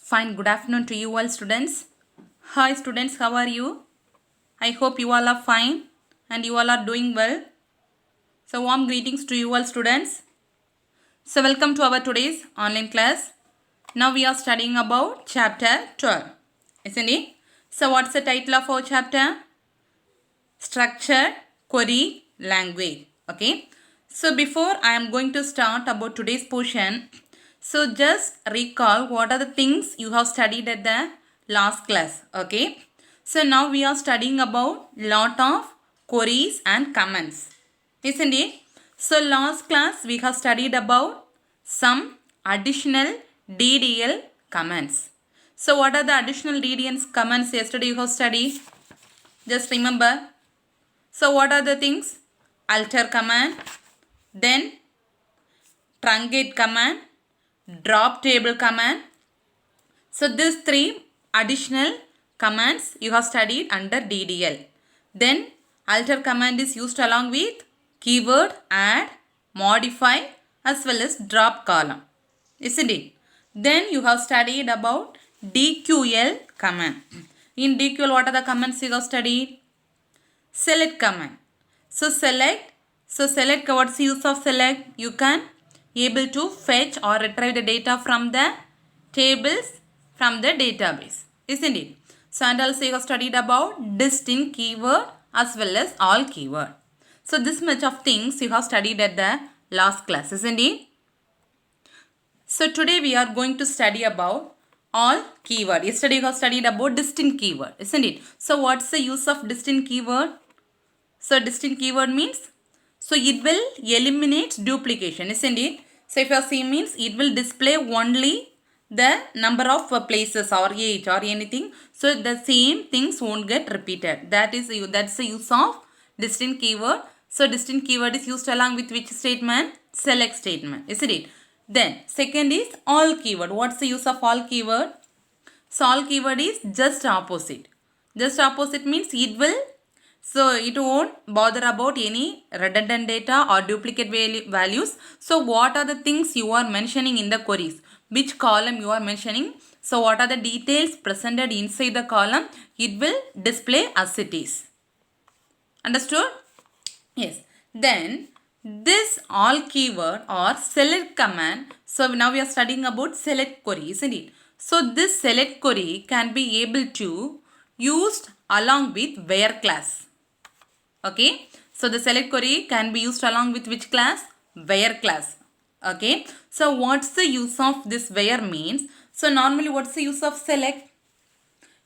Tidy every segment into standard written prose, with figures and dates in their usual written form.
Fine, good afternoon to you all students. Hi students, how are you? I hope you all are fine and you all are doing well. So warm greetings to you all students. So welcome to our today's online class. Now we are studying about chapter 12, isn't it? So what's the title of our chapter? Structured Query Language. Okay. So before I am going to start about today's portion, so just recall what are the things you have studied at the last class. Okay. So now we are studying about lot of queries and comments. Isn't it? So last class we have studied about some additional DDL comments. So what are the additional DDL comments yesterday you have studied? Just remember. So what are the things? Alter command, then truncate command, drop table command. So these three additional commands you have studied under DDL. Then alter command is used along with keyword add, modify as well as drop column. Isn't it? Then you have studied about DQL command. In DQL what are the commands you have studied? Select command. So select, what's the use of select? You can able to fetch or retrieve the data from the tables from the database, isn't it? So and also you have studied about distinct keyword as well as all keyword. So this much of things you have studied at the last class, isn't it? So today we are going to study about all keyword. Yesterday you have studied about distinct keyword, isn't it? So what's the use of distinct keyword? So distinct keyword means, so it will eliminate duplication, isn't it? So if you see means it will display only the number of places or age or anything. So the same things won't get repeated. That's the use of distinct keyword. So distinct keyword is used along with which statement? Select statement, isn't it? Then second is all keyword. What's the use of all keyword? So all keyword is just opposite. Just opposite means it will, so it won't bother about any redundant data or duplicate values. So what are the things you are mentioning in the queries? Which column you are mentioning? So what are the details presented inside the column? It will display as it is. Understood? Yes. Then this all keyword or select command. So now we are studying about select query, isn't it? So this select query can be able to used along with where class. Okay. So the select query can be used along with which class? Where class. Okay. So what's the use of this where means? So normally what's the use of select?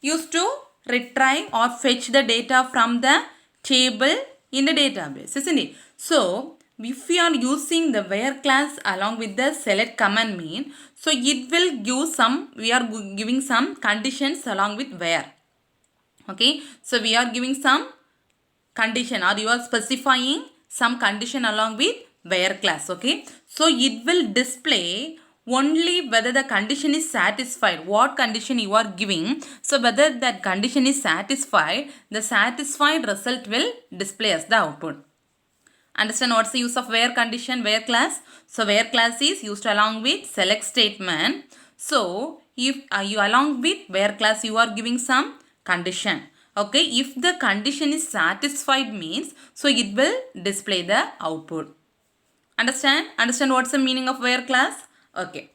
Used to retrieve or fetch the data from the table in the database, isn't it? So if we are using the where class along with the select command mean, so it will give some, we are giving some conditions along with where. Okay. So we are giving some condition or you are specifying some condition along with where class. Okay. So it will display only whether the condition is satisfied. What condition you are giving. So whether that condition is satisfied, the satisfied result will display as the output. Understand what's the use of where condition, where class? So where class is used along with select statement. So if you along with where class you are giving some condition. Okay, if the condition is satisfied means, so it will display the output. Understand? Understand what's the meaning of where class? Okay.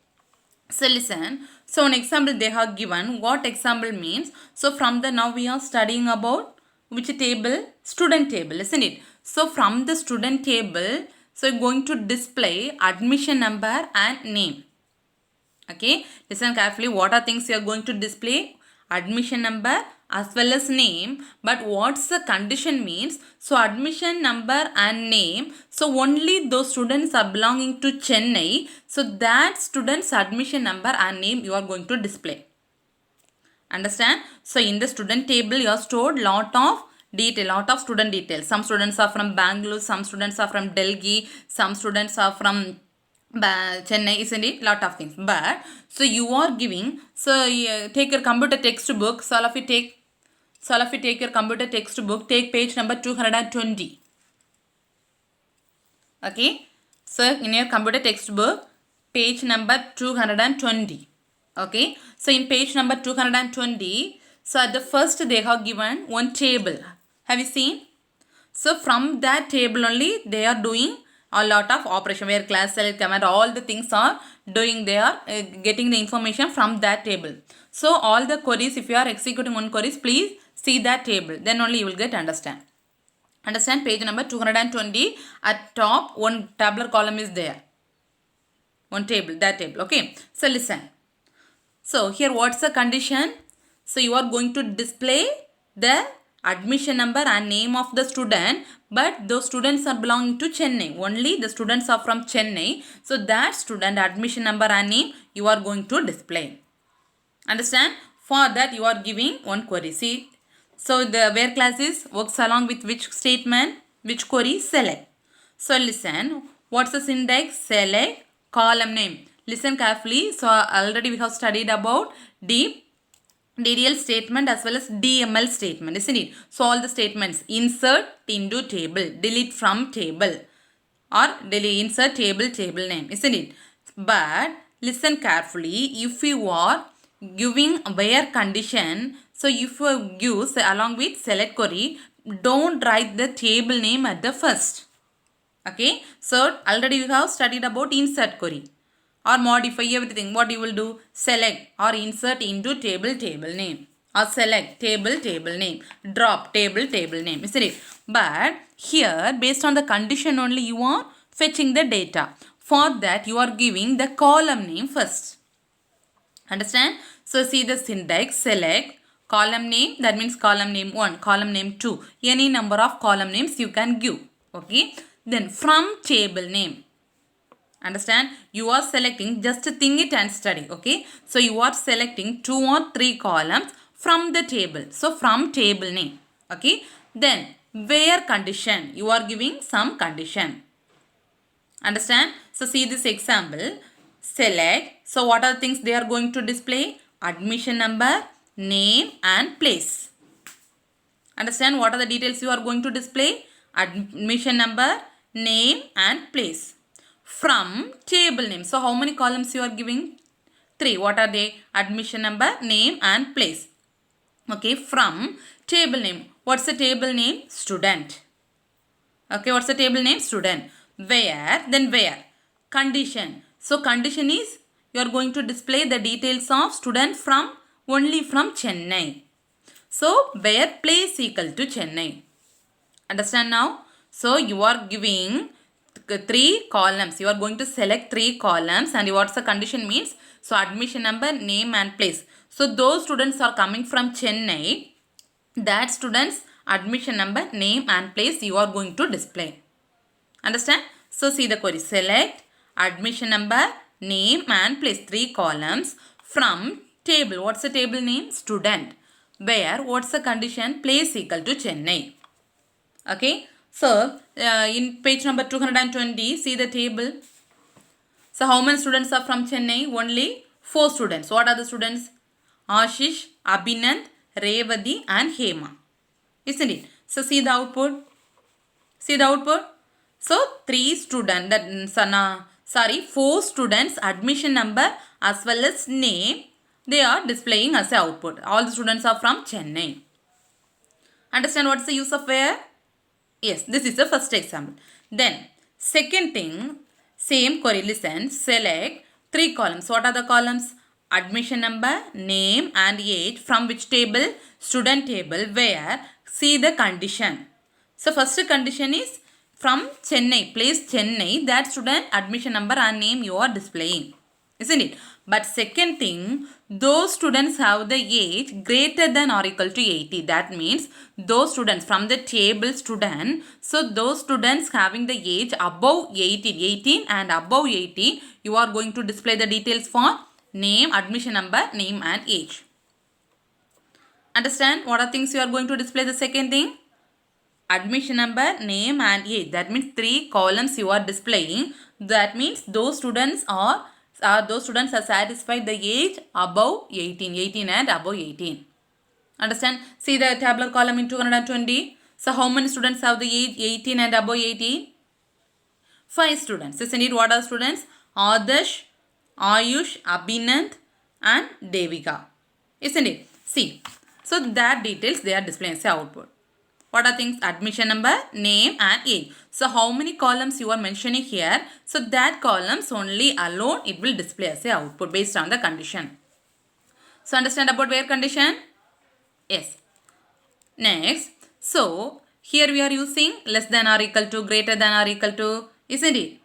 So listen. So an example they have given. What example means? So from the now we are studying about which table? Student table, isn't it? So from the student table, so going to display admission number and name. Okay. Listen carefully. What are things you are going to display? Admission number as well as name. But what's the condition means? So admission number and name. So only those students are belonging to Chennai. So that student's admission number and name you are going to display. Understand? So in the student table you have stored lot of detail, lot of student details. Some students are from Bangalore, some students are from Delhi, some students are from Chennai, isn't it? Lot of things. But so you are giving, so take your computer textbook. So all of you take your computer textbook. Take page number 220. Okay. So in your computer textbook, page number 220. Okay, so in page number 220, so at the first they have given one table. Have you seen? So from that table only they are doing a lot of operation where class, select, command, all the things are doing. They are getting the information from that table. So all the queries, if you are executing one queries, please see that table. Then only you will get understand. Understand page number 220 at top one tabular column is there. One table, that table. Okay. So listen. So here what's the condition? So you are going to display the admission number and name of the student, but those students are belonging to Chennai. Only the students are from Chennai. So that student admission number and name you are going to display. Understand? For that you are giving one query. See, so the where class is works along with which statement, which query? Select. So listen, what's the syntax? Select column name. Listen carefully. So already we have studied about DDL statement as well as DML statement, isn't it? So all the statements: insert into table, delete from table, or delete, insert table name, isn't it? But listen carefully, if you are giving where condition, so if you give say, along with select query, don't write the table name at the first. Okay, so already we have studied about insert query or modify everything. What you will do? Select or insert into table name, or select table name, drop table name, isn't it? But here based on the condition only you are fetching the data. For that you are giving the column name first. Understand? So see the syntax: select column name, that means column name 1, column name 2, any number of column names you can give. Okay, then from table name. Understand? You are selecting, just think it and study. Okay, so you are selecting 2 or 3 columns from the table. So from table name. Okay, then where condition, you are giving some condition. Understand? So see this example. Select. So what are the things they are going to display? Admission number, name and place. Understand? What are the details you are going to display? Admission number, name and place. From table name. So how many columns you are giving? 3. What are they? Admission number, name and place. Okay, from table name. What's the table name? Student. Okay, what's the table name? Student. Where? Then where? Condition. So condition is you are going to display the details of student from only from Chennai. So where place equal to Chennai. Understand now? So you are giving 3 columns. You are going to select 3 columns, and what's the condition means? So admission number, name and place. So those students are coming from Chennai. That students admission number, name and place you are going to display. Understand? So see the query. Select admission number, name and place. 3 columns from table. What's the table name? Student. Where? What's the condition? Place equal to Chennai. Okay. So in page number 220, see the table. So how many students are from Chennai? Only 4 students. What are the students? Ashish, Abhinand, Revati and Hema. Isn't it? So see the output. See the output. So 4 students admission number as well as name they are displaying as a output. All the students are from Chennai. Understand what's the use of where? Yes, this is the first example. Then second thing, same query. Listen, select 3 columns. What are the columns? Admission number, name and age. From which table? Student table. Where? See the condition. So first condition is from Chennai, place Chennai, that student admission number and name you are displaying. Isn't it? But second thing, those students have the age greater than or equal to 80. That means those students from the table student, so those students having the age above 18 and above 80, you are going to display the details for name, admission number, name and age. Understand what are things you are going to display? The second thing, admission number, name and age. That means 3 columns you are displaying. That means those students are satisfied the age above 18 and above 18. Understand? See the tabular column in 220. So how many students have the age 18 and above 18? 5 students. Isn't it? What are students? Adarsh, Ayush, Abhinand and Devika. Isn't it? See. So that details they are displaying as output. What are things? Admission number, name and age. So how many columns you are mentioning here? So that columns only alone it will display as a output based on the condition. So understand about where condition? Yes. Next. So here we are using less than or equal to, greater than or equal to. Isn't it?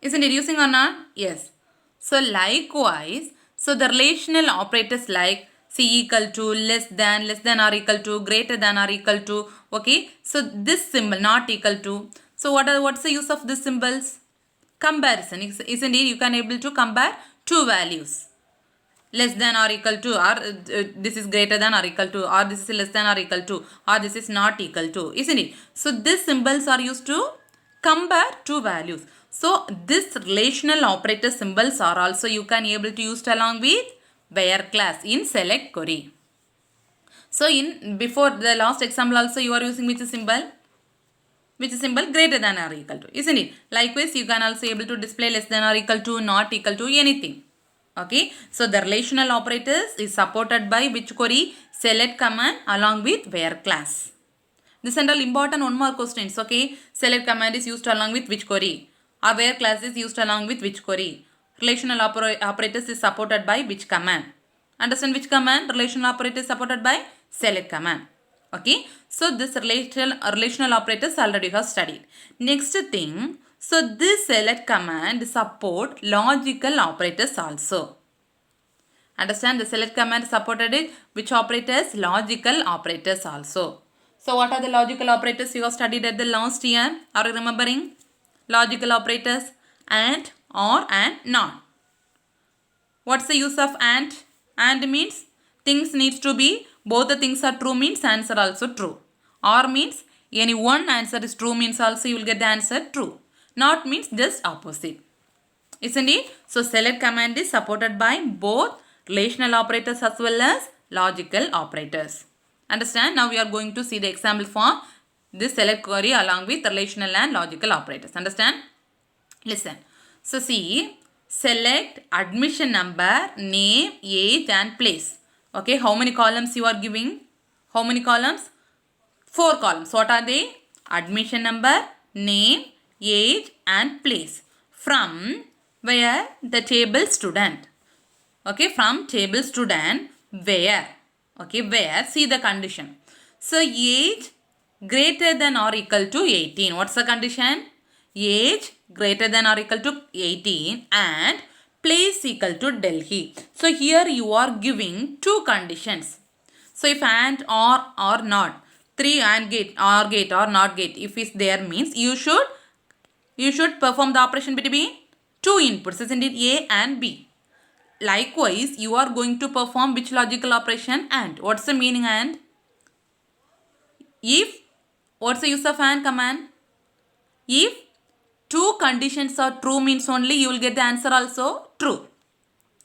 Isn't it using or not? Yes. So likewise, so the relational operators like C equal to, less than or equal to, greater than or equal to. Okay. So this symbol not equal to. So what's the use of these symbols? Comparison. Isn't it? You can able to compare two values. Less than or equal to, or this is greater than or equal to, or this is less than or equal to, or this is not equal to. Isn't it? So these symbols are used to compare two values. So this relational operator symbols are also you can able to use along with where class in select query. So in before the last example also you are using which symbol? Which symbol? Greater than or equal to. Isn't it? Likewise you can also able to display less than or equal to, not equal to, anything. Okay. So the relational operators is supported by which query? Select command along with where class. This and all important one more questions. Okay. Select command is used along with which query? Or where class is used along with which query? Relational operators is supported by which command? Understand which command? Relational operator is supported by select command. Okay. So this relational operators already have studied. Next thing. So this select command support logical operators also. Understand the select command supported it. Which operators? Logical operators also. So what are the logical operators you have studied at the last year? Are you remembering? Logical operators and, or and not. What's the use of and? And means things needs to be both the things are true means answer also true. Or means any one answer is true means also you will get the answer true. Not means just opposite. Isn't it? So select command is supported by both relational operators as well as logical operators. Understand? Now we are going to see the example for this select query along with relational and logical operators. Understand? Listen. So see, select admission number, name, age and place. Okay, how many columns you are giving? How many columns? 4 columns. What are they? Admission number, name, age and place. From where? The table student. Okay, from table student where? Okay, where? See the condition. So age greater than or equal to 18. What's the condition? Age greater than or equal to 18 and place equal to Delhi. So here you are giving two conditions. So if and or not. 3 and gate or not gate. If is there means you should perform the operation between two inputs. Isn't it? A and B. Likewise, you are going to perform which logical operation? And. What's the meaning and? If, what's the use of and command? If two conditions are true means only you will get the answer also true.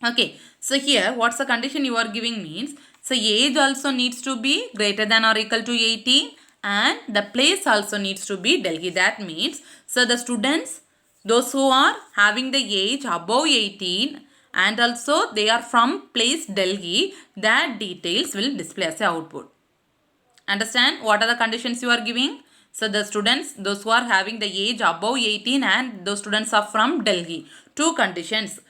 Okay. So here, what's the condition you are giving means? So age also needs to be greater than or equal to 18 and the place also needs to be Delhi. That means, so the students, those who are having the age above 18 and also they are from place Delhi, that details will display as a output. Understand what are the conditions you are giving? So the students, those who are having the age above 18 and those students are from Delhi. Two conditions.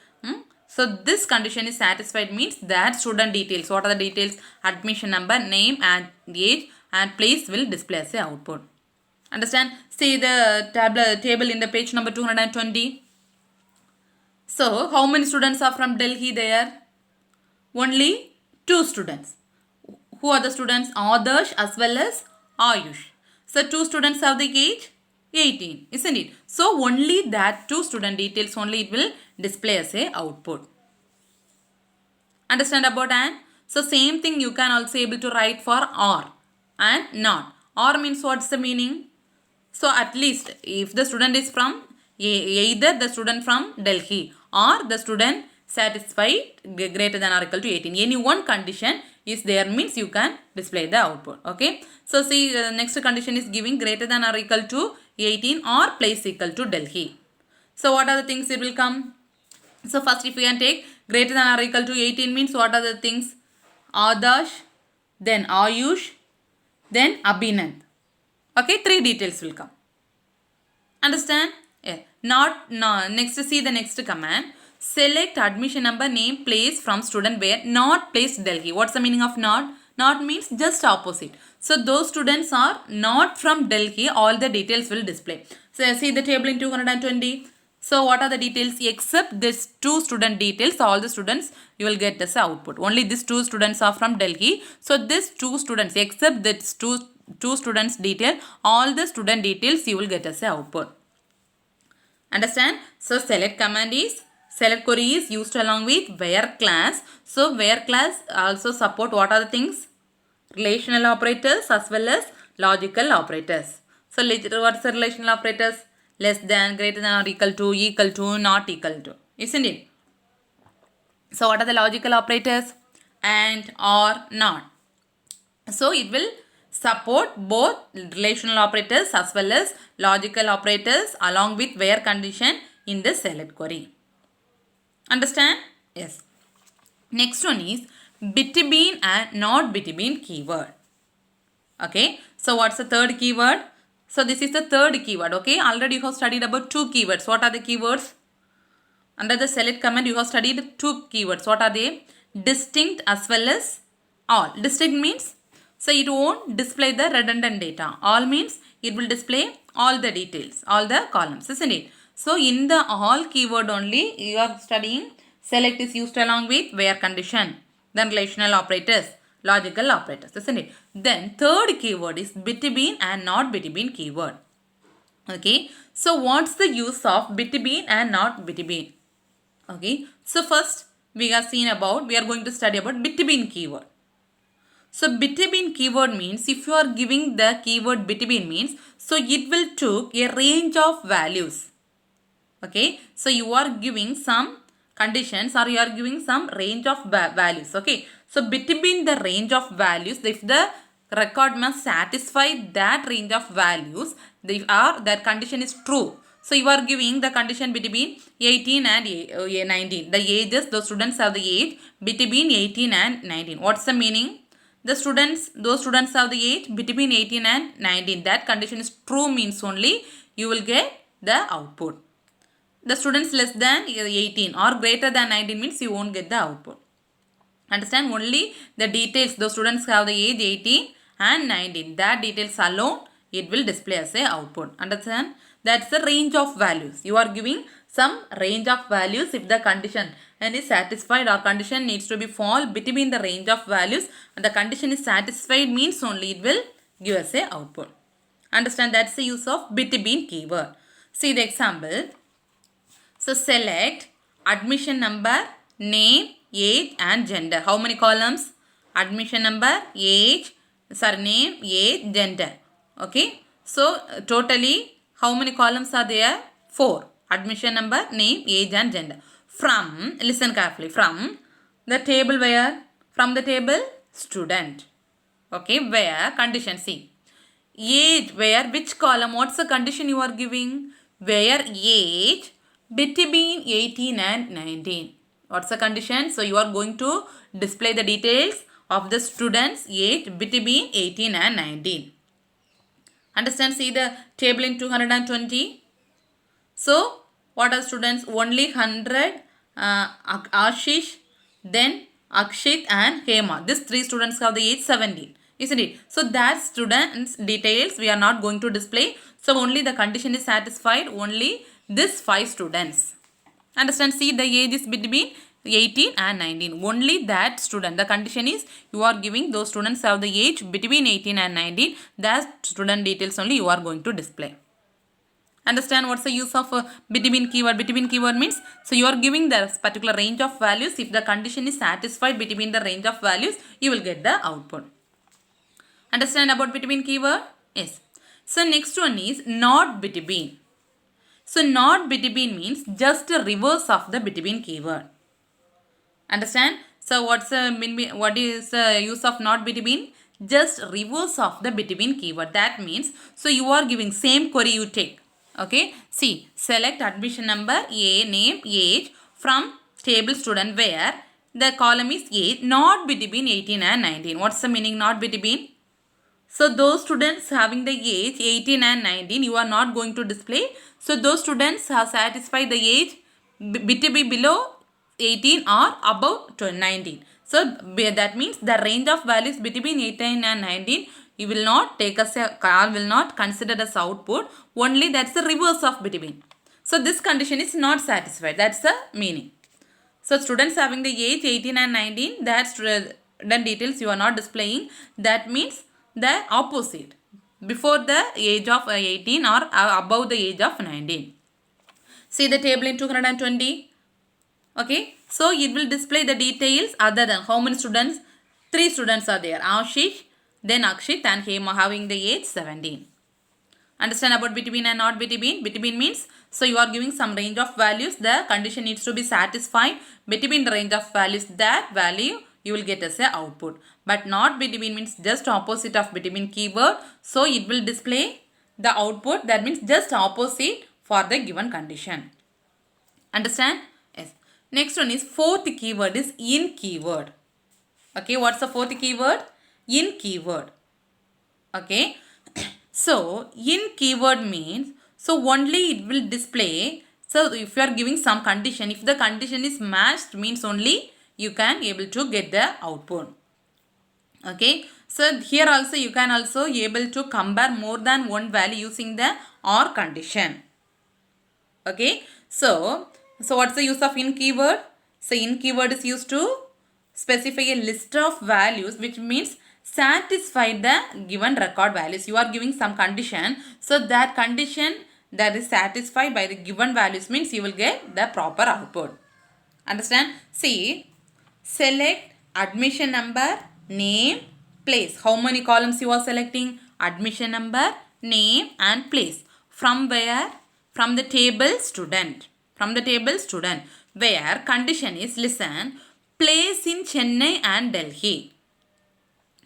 So this condition is satisfied means that student details. What are the details? Admission number, name and age and place will display as a output. Understand? See the table in the page number 220. So how many students are from Delhi there? Only 2 students. Who are the students? Adarsh as well as Ayush. So 2 students have the age 18, isn't it? So only that 2 student details only it will display as a output. Understand about and? So same thing you can also able to write for or and not. Or means what's the meaning? So at least if the student is from either the student from Delhi or the student satisfied greater than or equal to 18. Any one condition is there means you can display the output. Okay. So see next condition is giving greater than or equal to 18 or place equal to Delhi. So what are the things it will come? So first if we can take Greater than or equal to 18 means what are the things? Adarsh, then Ayush, then Abhinand. Okay, 3 details will come. Understand? Yeah. Next, see the next command. Select admission number, name, place from student where not placed Delhi. What's the meaning of not? Not means just opposite. So those students are not from Delhi. All the details will display. So see the table in 220. So what are the details? Except this 2 student details, all the students you will get as output. Only these 2 students are from Delhi. So these 2 students, except this two students detail, all the student details you will get as a output. Understand? So select command is, select query is used along with where class. So where class also support what are the things? Relational operators as well as logical operators. So what's the relational operators? Less than, greater than or equal to, not equal to. Isn't it? So what are the logical operators? And, or, not. So it will support both relational operators as well as logical operators along with where condition in the select query. Understand? Yes. Next one is between and not between keyword. Okay. So what's the third keyword? So this is the third keyword. Okay. Already you have studied about 2 keywords. What are the keywords? Under the select command you have studied 2 keywords. What are they? Distinct as well as all. Distinct means, so it won't display the redundant data. All means it will display all the details, all the columns, isn't it? So in the all keyword only you are studying select is used along with where condition, then relational operators, logical operators, isn't it? Then third keyword is between and not between keyword. Okay. So what's the use of between and not between? Okay. So first we are going to study about between keyword. So between keyword means if you are giving the keyword between means, so it will take a range of values. Okay. So you are giving some conditions or you are giving some range of values. Okay. So between the range of values, if the record must satisfy that range of values, that condition is true. So you are giving the condition between 18 and 19. The ages, the students have the age between 18 and 19. What's the meaning? Those students have the age between 18 and 19. That condition is true means only you will get the output. The students less than 18 or greater than 19 means you won't get the output. Understand? Only the details, those students have the age 18 and 19. That details alone it will display as a output. Understand? That's the range of values. You are giving some range of values if the condition and is satisfied or condition needs to be fall between the range of values and the condition is satisfied means only it will give us a output. Understand? That's the use of between keyword. See the example. So select admission number, name, age and gender. How many columns? Admission number, age, surname, age, gender. Okay. So totally how many columns are there? 4. Admission number, name, age and gender. From, listen carefully, from the table where? From the table student. Okay. Where? Condition C. Age where? Which column? What's the condition you are giving? Where age between 18 and 19. What's the condition? So you are going to display the details of the student's age between 18 and 19. Understand? See the table in 220. So what are students? Only 100 Ashish, then Akshit and Hema. These 3 students have the age 17. Isn't it? So that students details we are not going to display. So only the condition is satisfied. Only this 5 students. Understand? See the age is between 18 and 19. Only that student. The condition is you are giving those students have the age between 18 and 19. That student details only you are going to display. Understand what's the use of between keyword? Between keyword means, so you are giving the particular range of values. If the condition is satisfied between the range of values, you will get the output. Understand about between keyword? Yes. So next one is not between. So not between means just a reverse of the between keyword. Understand? So what is the use of not between? Just reverse of the between keyword. That means, so you are giving same query you take. Okay. See, select admission number, name, age from stable student where the column is age not between 18 and 19. What's the meaning not between? So those students having the age 18 and 19, you are not going to display. So those students have satisfied the age between below 18 or above 19. So that means the range of values between 18 and 19, you will not take as a will not consider as output. Only that's the reverse of between. So this condition is not satisfied. That's the meaning. So students having the age 18 and 19, that student details you are not displaying. That means the opposite. Before the age of 18 or above the age of 19. See the table in 220. Okay. So it will display the details other than how many students. 3 students are there. Ashish, then Akshit and Hema having the age 17. Understand about between and not between? Between means, so you are giving some range of values. The condition needs to be satisfied between the range of values. That value you will get as a output. But not between means just opposite of between keyword. So it will display the output. That means just opposite for the given condition. Understand? Yes. Next one is fourth keyword is in keyword. Okay. What's the fourth keyword? In keyword. Okay. So, in keyword means, so only it will display, so if you are giving some condition, if the condition is matched means only you can able to get the output. Okay. So, here also you can also able to compare more than one value using the OR condition. Okay. So what's the use of in keyword? So, in keyword is used to specify a list of values, which means satisfy the given record values. You are giving some condition. So that condition that is satisfied by the given values means you will get the proper output. Understand? See, select admission number, name, place. How many columns you are selecting? Admission number, name and place. From where? From the table student. From the table student. Where condition is, listen, place in Chennai and Delhi.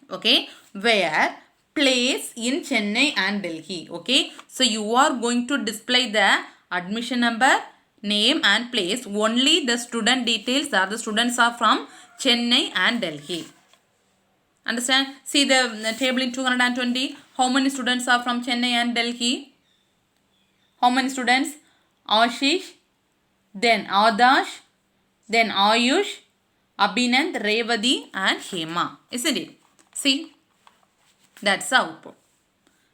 Okay, where place in Chennai and Delhi. Okay, so you are going to display the admission number, name and place. Only the student details are the students are from Chennai and Delhi. Understand? See the table in 220. How many students are from Chennai and Delhi? How many students? Ashish, then Adarsh, then Ayush, Abhinand, Revati and Hema. Isn't it? See, that's the output.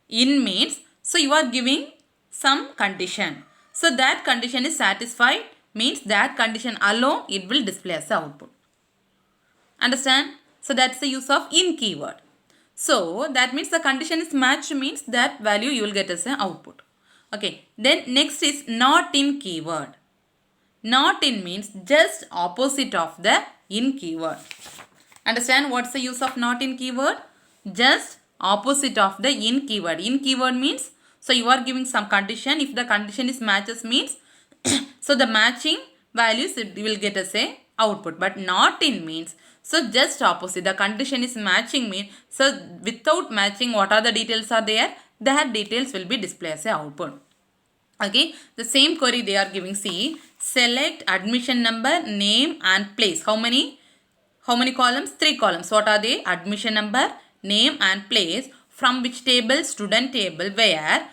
In means, so you are giving some condition. So that condition is satisfied means that condition alone it will display as the output. Understand? So that's the use of in keyword. So that means the condition is matched means that value you will get as an output. Okay. Then next is not in keyword. Not in means just opposite of the in keyword. Understand what's the use of not in keyword? Just opposite of the in keyword. In keyword means, so you are giving some condition. If the condition is matches means, so the matching values it will get as a output. But not in means, so just opposite. The condition is matching means, so without matching what are the details are there? That details will be displayed as a output. Okay, the same query they are giving. See, select admission number, name and place. How many columns? 3 columns. What are they? Admission number, name and place. From which table? Student table. Where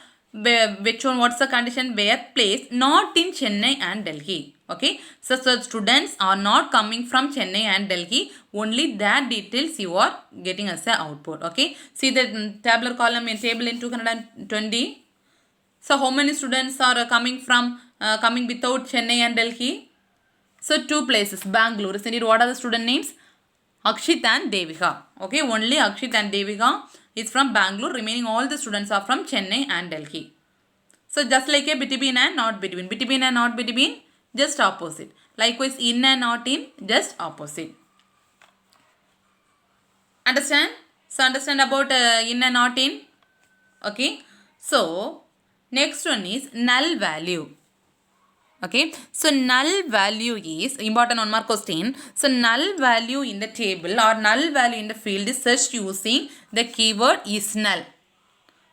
which one? What's the condition? Where place not in Chennai and Delhi. Okay. So students are not coming from Chennai and Delhi. Only that details you are getting as a output. Okay. See the tabular column in table in 220. So how many students are coming from coming without Chennai and Delhi? So 2 places. Bangalore. Isn't it? What are the student names? Akshit and Devika. Okay, only Akshit and Devika is from Bangalore. Remaining all the students are from Chennai and Delhi. So just like a between and not between. Between and not between, just opposite. Likewise, in and not in, just opposite. Understand? So understand about in and not in. Okay. So next one is null value. Okay, so null value is important one more question. So null value in the table or null value in the field is searched using the keyword is null.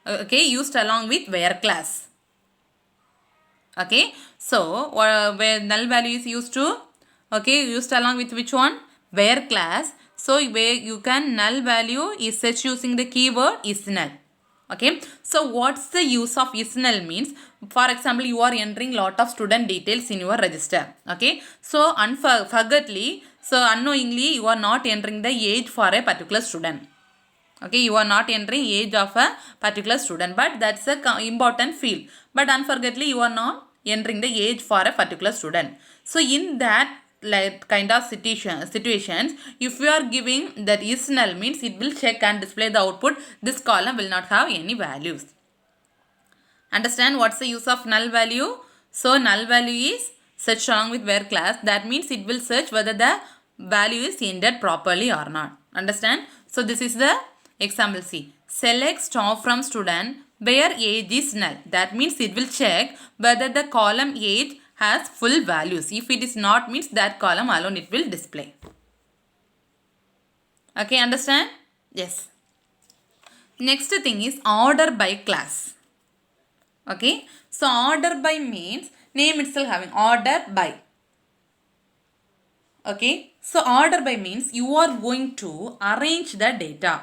Okay, used along with where class. Okay, so where null value is used to Okay, used along with which one? Where class. So where you can null value is set using the keyword is null. Okay, so what's the use of is null means? For example, you are entering lot of student details in your register. Okay, so unfortunately, so unknowingly you are not entering the age for a particular student. Okay, you are not entering age of a particular student, but that's a important field. But unfortunately, you are not entering the age for a particular student. So in that kind of situations, if you are giving that is null means it will check and display the output. This column will not have any values. Understand what's the use of null value? So null value is search along with where class. That means it will search whether the value is entered properly or not. Understand? So this is the example C. Select star from student where age is null. That means it will check whether the column age has full values. If it is not means that column alone it will display. Okay, understand? Yes. Next thing is order by class. Okay, so order by means name itself having order by. Okay, so order by means you are going to arrange the data.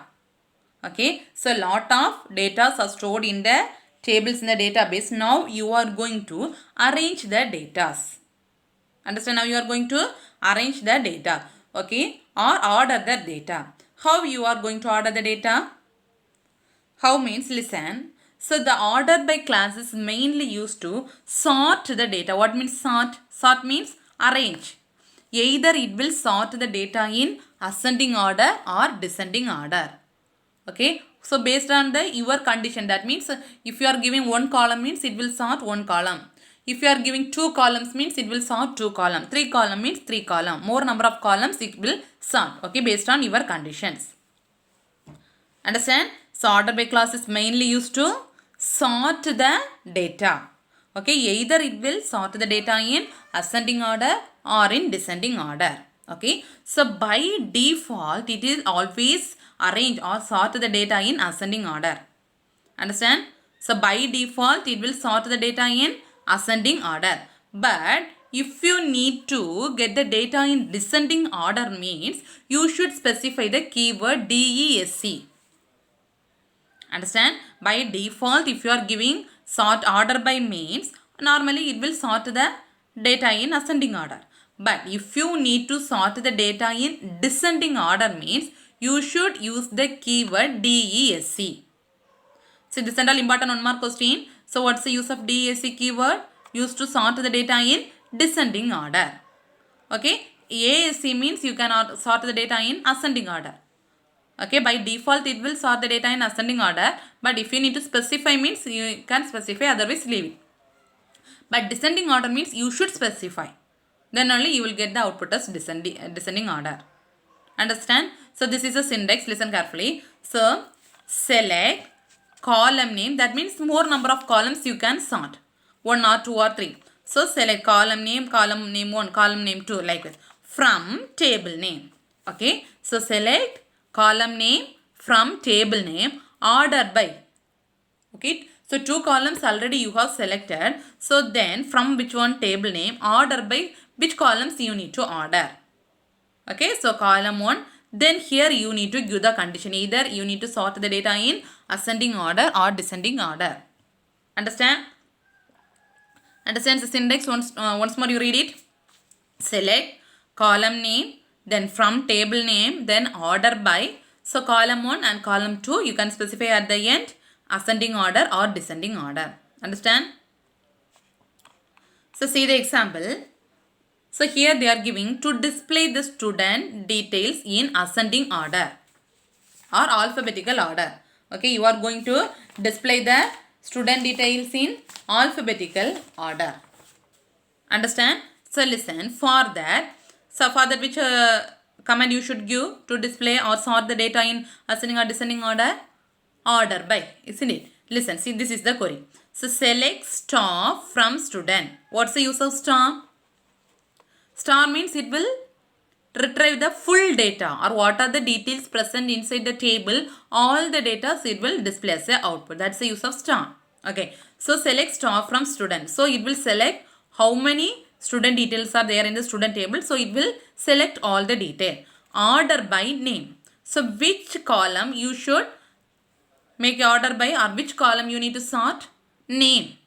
Okay, so lot of data are stored in the tables in the database. Now you are going to arrange the data. Understand? Now you are going to arrange the data. Okay, or order the data. How you are going to order the data? How means listen. So the order by class is mainly used to sort the data. What means sort? Sort means arrange. Either it will sort the data in ascending order or descending order. Okay. So based on the your condition, that means if you are giving one column means it will sort one column. If you are giving two columns means it will sort two columns. Three column means three column. More number of columns it will sort. Okay, based on your conditions. Understand? So order by class is mainly used to sort the data. Okay, either it will sort the data in ascending order or in descending order. Okay, so by default it is always arrange or sort the data in ascending order. Understand? So by default it will sort the data in ascending order. But if you need to get the data in descending order means you should specify the keyword DESC. Understand? By default if you are giving sort order by means normally it will sort the data in ascending order. But if you need to sort the data in descending order means you should use the keyword DESC. So this is all important one mark question. So what's the use of DESC keyword? Used to sort the data in descending order. Okay. ASC means you cannot sort the data in ascending order. Okay, by default it will sort the data in ascending order, but if you need to specify means you can specify, otherwise leave it. But descending order means you should specify. Then only you will get the output as descending order. Understand? So this is a syntax, listen carefully. So select column name, that means more number of columns you can sort. 1 or 2 or 3. So select column name 1, column name 2 like this. From table name. Okay, so select column name from table name order by. Okay, so two columns already you have selected. So then from which one table name order by which columns you need to order. Okay, so column 1. Then here you need to give the condition. Either you need to sort the data in ascending order or descending order. Understand? Understand the syntax? Once more you read it. Select column name, then from table name, then order by. So column 1 and column 2 you can specify at the end ascending order or descending order. Understand? So see the example. So here they are giving to display the student details in ascending order or alphabetical order. Okay, you are going to display the student details in alphabetical order. Understand? So listen, for that which command you should give to display or sort the data in ascending or descending order? Order by, isn't it? Listen, see this is the query. So select star from student. What's the use of star? Star means it will retrieve the full data or what are the details present inside the table. All the data it will display as the output. That's the use of star. Okay. So select star from student. So it will select how many Student details are there in the student table. So it will select all the detail. Order by name. So which column you should make order by, or which column you need to sort? Name.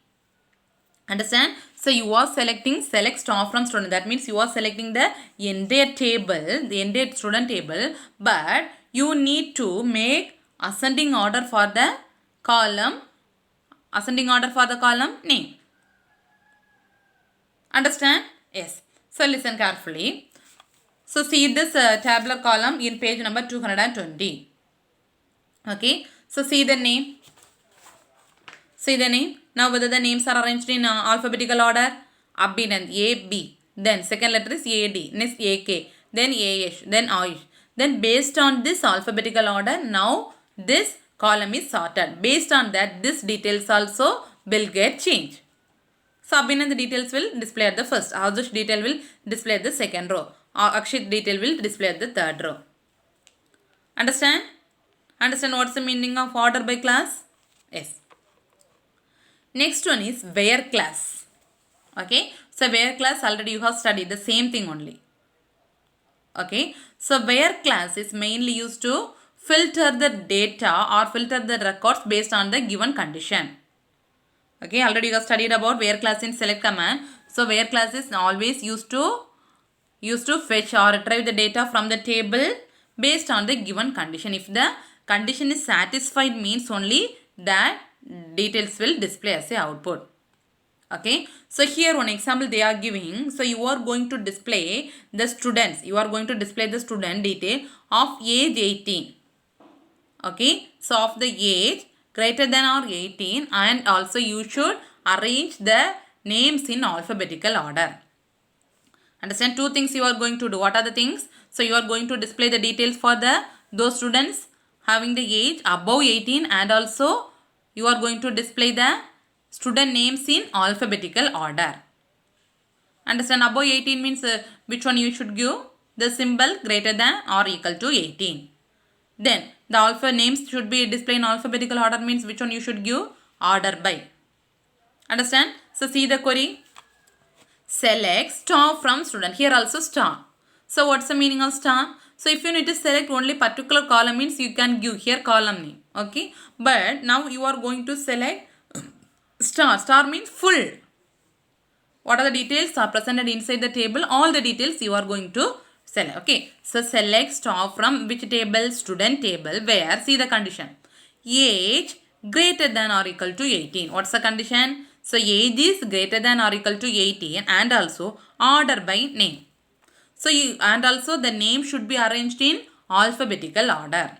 Understand? So you are selecting select star from student. That means you are selecting the entire table, the entire student table, but you need to make ascending order for the column, name. Understand? Yes. So listen carefully. So see this tabular column in page number 220. Okay. So see the name. See the name. Now whether the names are arranged in alphabetical order. Abhinand, A, B. Then second letter is A, D. Next A, K. Then A, H. Then Ayush. Then based on this alphabetical order, now this column is sorted. Based on that, this details also will get changed. So Abhinand, the details will display at the first. Ajush detail will display at the second row. Akshit detail will display at the third row. Understand? Understand what's the meaning of order by class? Yes. Next one is where class. Okay. So where class already you have studied the same thing only. Okay. So where class is mainly used to filter the data or filter the records based on the given condition. Okay. Already you have studied about where class in select command. So where class is always used to fetch or retrieve the data from the table based on the given condition. If the condition is satisfied, means only that details will display as a output. Okay. So here one example they are giving. So you are going to display the students. You are going to display the student detail of age 18. Okay. So of the age greater than or 18, and also you should arrange the names in alphabetical order. Understand? Two things you are going to do. What are the things? So you are going to display the details for those students having the age above 18, and also you are going to display the student names in alphabetical order. Understand? Above 18 means which one you should give? The symbol greater than or equal to 18. Then the alpha names should be displayed in alphabetical order, means which one you should give? Order by. Understand? So see the query. Select star from student. Here also star. So what's the meaning of star? So if you need to select only particular column, means you can give here column name. Okay. But now you are going to select star. Star means full. What are the details are presented inside the table? All the details you are going to select. Okay. So select star from which table? Student table, where, see the condition, age greater than or equal to 18. What's the condition? So age is greater than or equal to 18, and also order by name. So and also the name should be arranged in alphabetical order.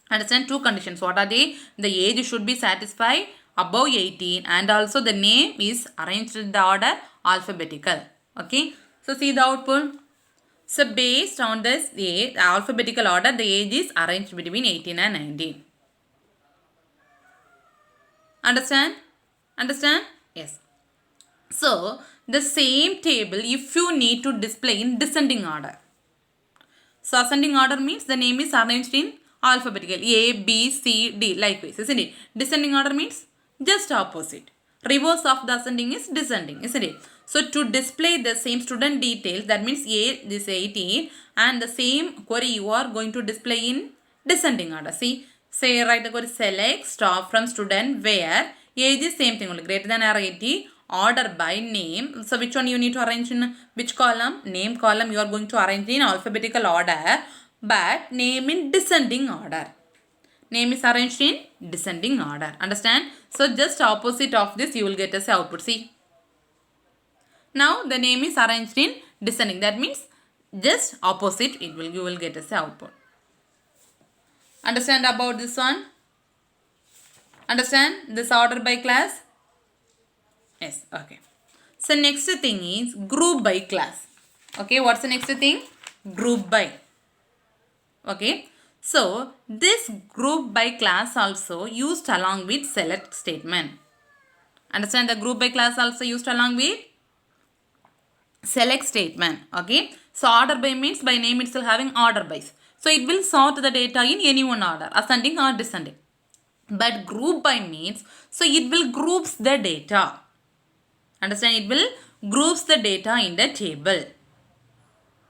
Understand? Two conditions. What are they? The age should be satisfied above 18, and also the name is arranged in the order alphabetical. Okay. So see the output. So based on this the alphabetical order, the age is arranged between 18 and 19. Understand? Understand? Yes. So the same table if you need to display in descending order. So ascending order means the name is arranged in alphabetical A, B, C, D, likewise, isn't it? Descending order means just opposite. Reverse of the ascending is descending, isn't it? So to display the same student details, that means A this 18, and the same query you are going to display in descending order. See, say write the query select star from student where age is same thing only, greater than or 80, order by name. So which one you need to arrange in which column? Name column you are going to arrange in alphabetical order, but name in descending order. Name is arranged in descending order. Understand? So just opposite of this you will get as output. See. Now the name is arranged in descending. That means just opposite you will get as output. Understand about this one? Understand this order by class? Yes. Okay. So next thing is group by class. Okay. What's the next thing? Group by. Okay. So this group by class also used along with select statement. Understand? The group by class also used along with select statement. Okay. So order by means by name itself having order by. So it will sort the data in any one order, ascending or descending. But group by means, so it will groups the data. Understand? It will groups the data in the table.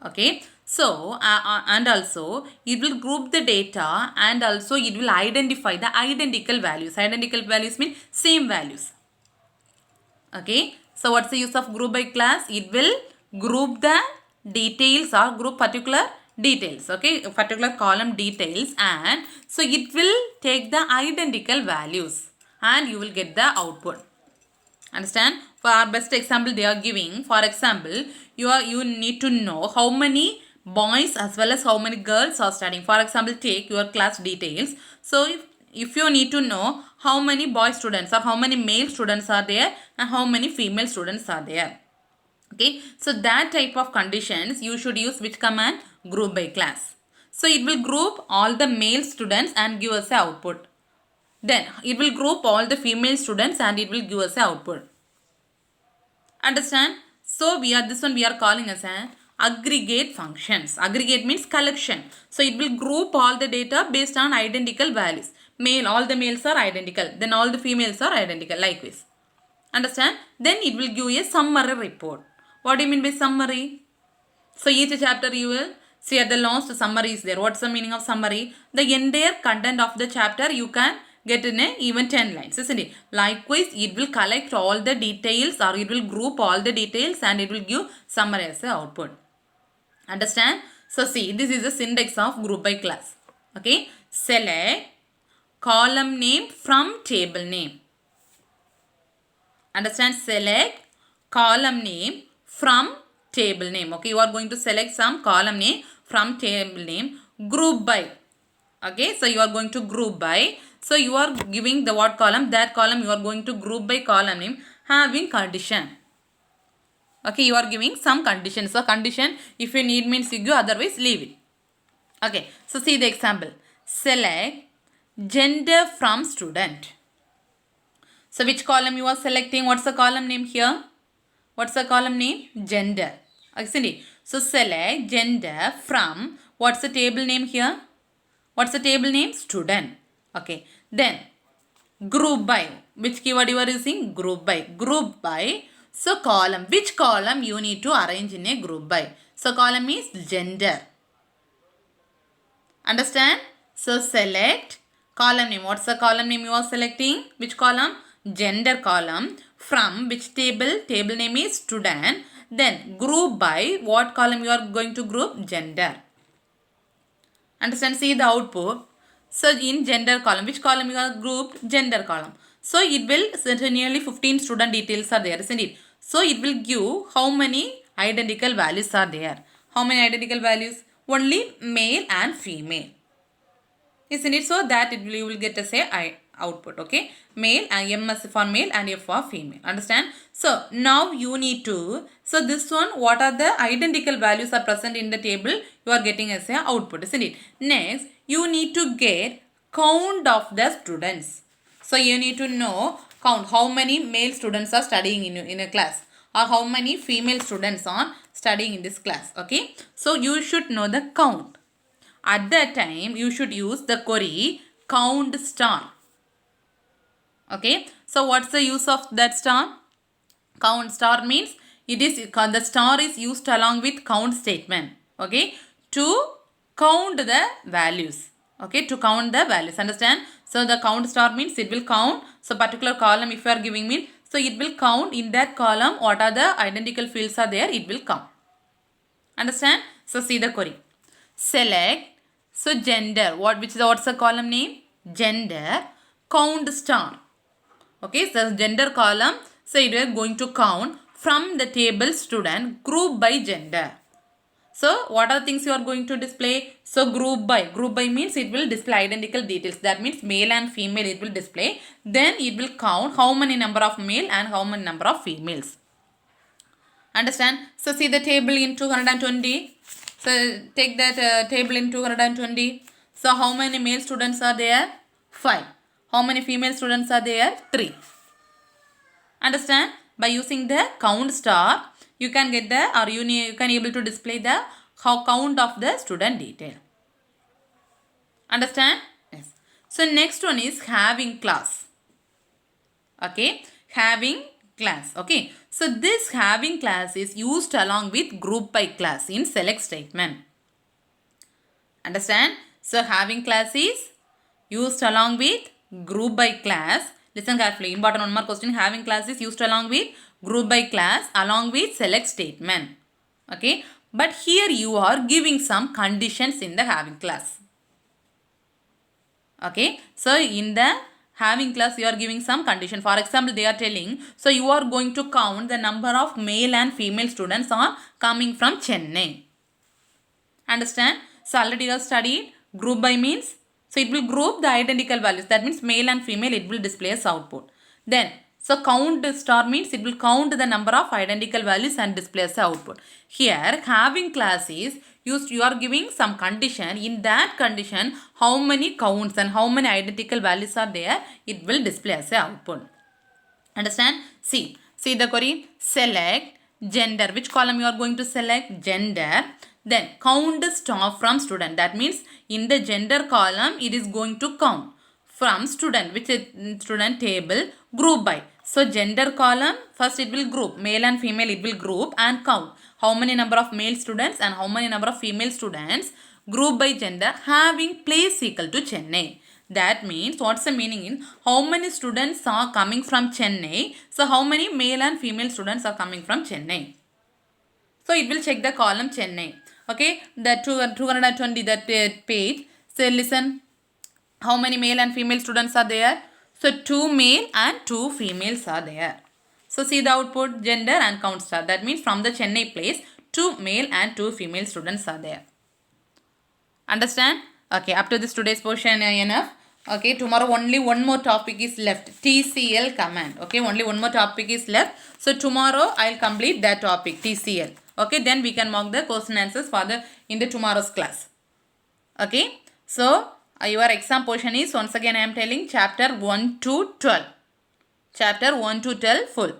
Okay, so and also it will group the data and also it will identify the identical values. Identical values mean same values. Okay, so what's the use of group by class? It will group the details or group particular details. Okay, particular column details, and so it will take the identical values and you will get the output. Understand? For our best example they are giving, for example, you need to know how many boys as well as how many girls are studying. For example, take your class details. So if you need to know how many boy students or how many male students are there and how many female students are there. Okay, so that type of conditions you should use which command? Group by class. So it will group all the male students and give us a output. Then it will group all the female students and it will give us a output. Understand? So this one we are calling as an aggregate functions. Aggregate means collection. So it will group all the data based on identical values. Male, all the males are identical. Then all the females are identical, likewise. Understand? Then it will give a summary report. What do you mean by summary? So each chapter you will see at the last summary is there. What's the meaning of summary? The entire content of the chapter you can get in even 10 lines, isn't it? Likewise, it will collect all the details or it will group all the details and it will give summary as a output. Understand? So see, this is the syntax of group by class. Okay. Select column name from table name. Understand? Select column name from table name. Okay, you are going to select some column name from table name. Group by. Okay, so you are going to group by. So you are giving the what column? That column you are going to group by column name having condition. Okay, you are giving some condition. So condition, if you need means you give, otherwise leave it. Okay, so see the example. Select gender from student. So which column you are selecting? What's the column name here? What's the column name? Gender. Okay, so select gender from, what's the table name here? What's the table name? Student. Okay, then group by. Which keyword you are using? Group by. Group by. So column. Which column you need to arrange in a group by? So column is gender. Understand? So select column name. What's the column name you are selecting? Which column? Gender column. From which table? Table name is student. Then group by. What column you are going to group? Gender. Understand? See the output. So in gender column, which column you are grouped? Gender column. So it will, nearly 15 student details are there, isn't it? So it will give how many identical values are there. How many identical values? Only male and female. Isn't it? So that you will get a output. Okay, male and M for male and F for female. Understand? So now you need to, so this one, what are the identical values are present in the table, you are getting as a output, isn't it? Next, you need to get count of the students. So you need to know count how many male students are studying in a class or how many female students are studying in this class. Okay, so you should know the count. At that time, you should use the query count star. Okay, so what's the use of that star? Count star means it is, the star is used along with count statement. Okay, to count the values. Okay, to count the values. Understand? So the count star means it will count. So particular column if you are giving me, so it will count in that column what are the identical fields are there, it will count. Understand? So see the query. Select, so gender, what's the column name? Gender, count star. Okay, so gender column, so it is going to count from the table student group by gender. So what are the things you are going to display? So group by. Group by means it will display identical details. That means male and female it will display. Then it will count how many number of male and how many number of females. Understand? So see the table in 220. So take that table in 220. So how many male students are there? 5. How many female students are there? 3. Understand? By using the count star, you can get the, or you can able to display the count of the student detail. Understand? Yes. So next one is having class. Okay, having class. Okay, So this having class is used along with group by class in select statement. Understand? So having class is used along with group by class. Listen carefully. Important one more question. Having class is used along with group by class along with select statement. Okay. But here you are giving some conditions in the having class. Okay. So in the having class you are giving some condition. For example, they are telling, so you are going to count the number of male and female students are coming from Chennai. Understand? So already you have studied group by means. So it will group the identical values. That means male and female it will display as output. Then so count star means it will count the number of identical values and display as output. Here having class is used, you are giving some condition. In that condition how many counts and how many identical values are there, it will display as a output. Understand? See the query. Select gender. Which column you are going to select? Gender. Then count star from student. That means in the gender column it is going to count from student, which is student table, group by. So gender column first it will group male and female, it will group and count how many number of male students and how many number of female students, group by gender, having place equal to Chennai. That means what's the meaning in how many students are coming from Chennai. So how many male and female students are coming from Chennai. So it will check the column Chennai. Okay, the 220 that page. So listen, how many male and female students are there? So 2 male and 2 females are there. So see the output, gender and count star. That means from the Chennai place 2 male and 2 female students are there. Understand? Okay, up to this today's portion enough. Okay, tomorrow only one more topic is left. TCL command. Okay, only one more topic is left. So tomorrow I will complete that topic, TCL. Okay, then we can mark the question answers for the in the tomorrow's class. Okay, so your exam portion is, once again I am telling, chapter 1 to 12. Chapter 1 to 12 full.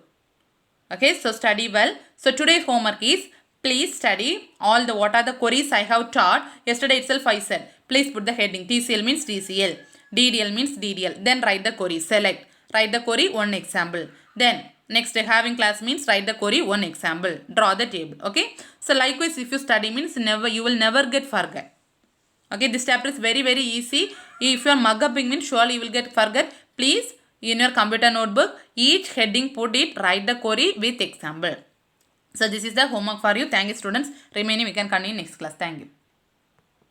Okay, so study well. So today's homework is, please study all the what are the queries I have taught. Yesterday itself I said, please put the heading. TCL means TCL. DDL means DDL. Then write the query. Select. Write the query, one example. Then next having class means write the query, one example. Draw the table. Okay. So likewise if you study means you will never get forget. Okay. This chapter is very easy. If you are mug upping means surely you will get forget. Please in your computer notebook each heading put it, write the query with example. So this is the homework for you. Thank you students. Remaining we can continue next class. Thank you.